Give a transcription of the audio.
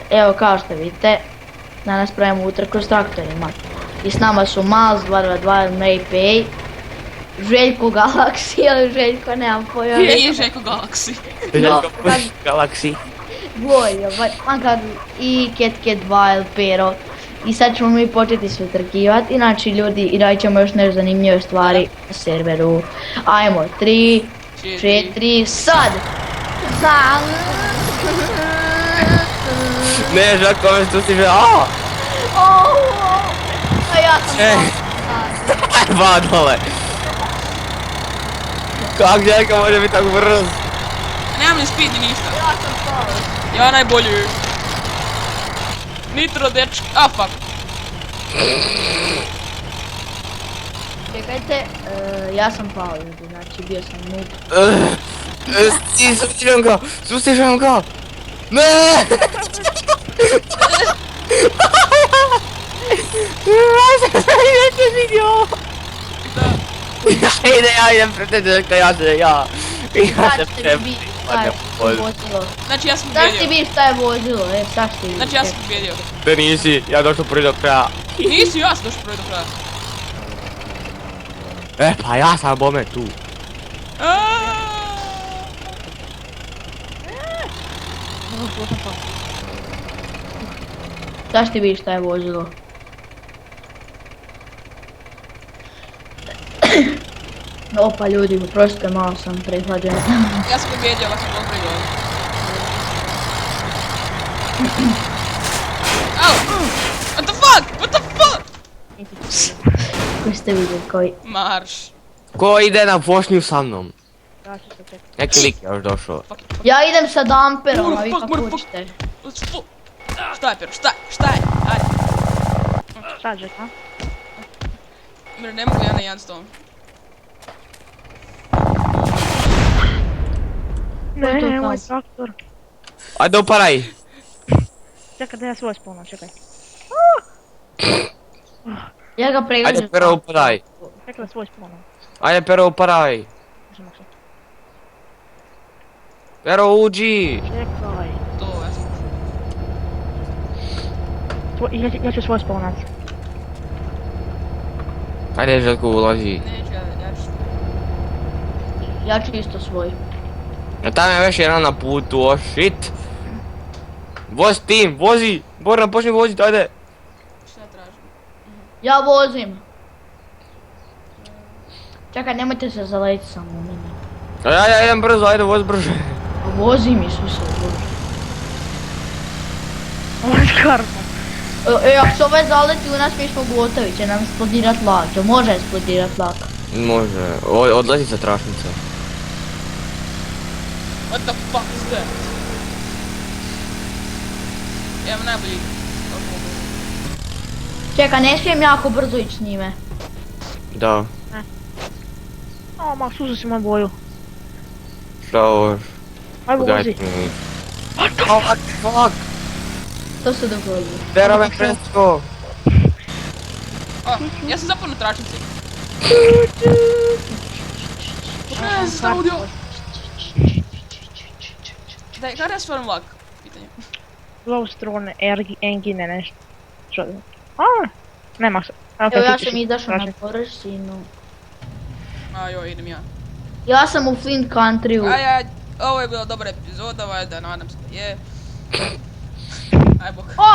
Evo kao što vidite, danas pravimo utrku s traktorima. I s nama su Miles 222, Maypay, Željko Galaxy, ali Željko nemam pojma. Nije Željko Galaxy. Galaxy. Bojo, Mankar i Cat 2 Pero. I sad ćemo mi početi se utrkivati, znači ljudi, i radit ćemo još nešto zanimljive stvari na serveru. Ajmo, 3, 4, sad! Ne, Željko, ove što si A ja sam Va dole. Kak Željko može biti tako brz? Nemam ni speed ni ništa. Ja sam pao. Ja najbolji. Nitro dečki, a fuck. Čekajte, ja sam pao ljudi, znači bio sam noob. Sustižem ga! Ne! Ja sam vidio! Ja idem pred Željka, ja. Sad ćete vi šta je vozilo. Znači ja sam Sad ti pobjedio. vi šta je vozilo, sad ćete vi. Znači ja sam pobjedio. Te nisi, ja došao prvi do kraja. Nisi, ja sam došao prvi do kraja. Pa ja sam bome tu. Sad ćete vi šta je vozilo. Opa ljudi, oprostite, malo sam prehlađen. Ja sam pobjedio, ovak sam dobro igrao. Au! What the fuck? What the fuck? Koji ste vidjeli koji? Marš. Ko ide na vožnju sa mnom? Ja ću se čekati. Neki lik je još došao. Ja idem sa damperom, a vi Fuck, kako fuck. hoćete. Šta je, Pero, šta je? Ajde. Šta Žeka? Mire, ne mogu ja na jedan s tom. Ne, moj traktor. Ajde uparaj. Čekaj da ja svoj spomnam, čekaj. Ja ga pregledam. Ajde Pero uparaj. Čekaj da svoj spomnam. Ajde Pero uparaj. Pero uđi. Čekaj. To, ja sam ušao. Ja ću svoj spomnat. Ajde Željko ulazi. Neću, ja ću. Ja ću isto svoj. A tam je već jedan na putu, oh shit. Voz tim, vozi. Boran, počni vozit, ajde. Šta tražim? Ja vozim. Čekaj, nemojte se zaleti samo u mene. Ja idem brzo, ajde voz brže. Vozim, Isuse, Bože. Ovo je karma. Ako se ovaj zaleti u nas, mi smo gotovi, će nam eksplodirat vlak. Jel može eksplodirat vlak? Može, odlazi sa tračnice. What the fuck is that? Ja imam najbolji. Čekaj, ne smijem jako brzo ići s njime. Da. O, mak, suzu si moj boju. Šta ovo? Aj vozi. What the fuck? To se dogodilo. Pero me presko. Ja sam zapao na tračnici. Ne, sam stavio udio. Daj, kada ja stvaram vlak? Pitanje. Glowstone, engine, nešto. Što da? Nema se. Evo ja sam izašao na površinu. A joj, idem ja. Ja sam u Flint Countryu. Ovo je bila dobra epizoda, valjda, nadam se da je. Aj bok. O,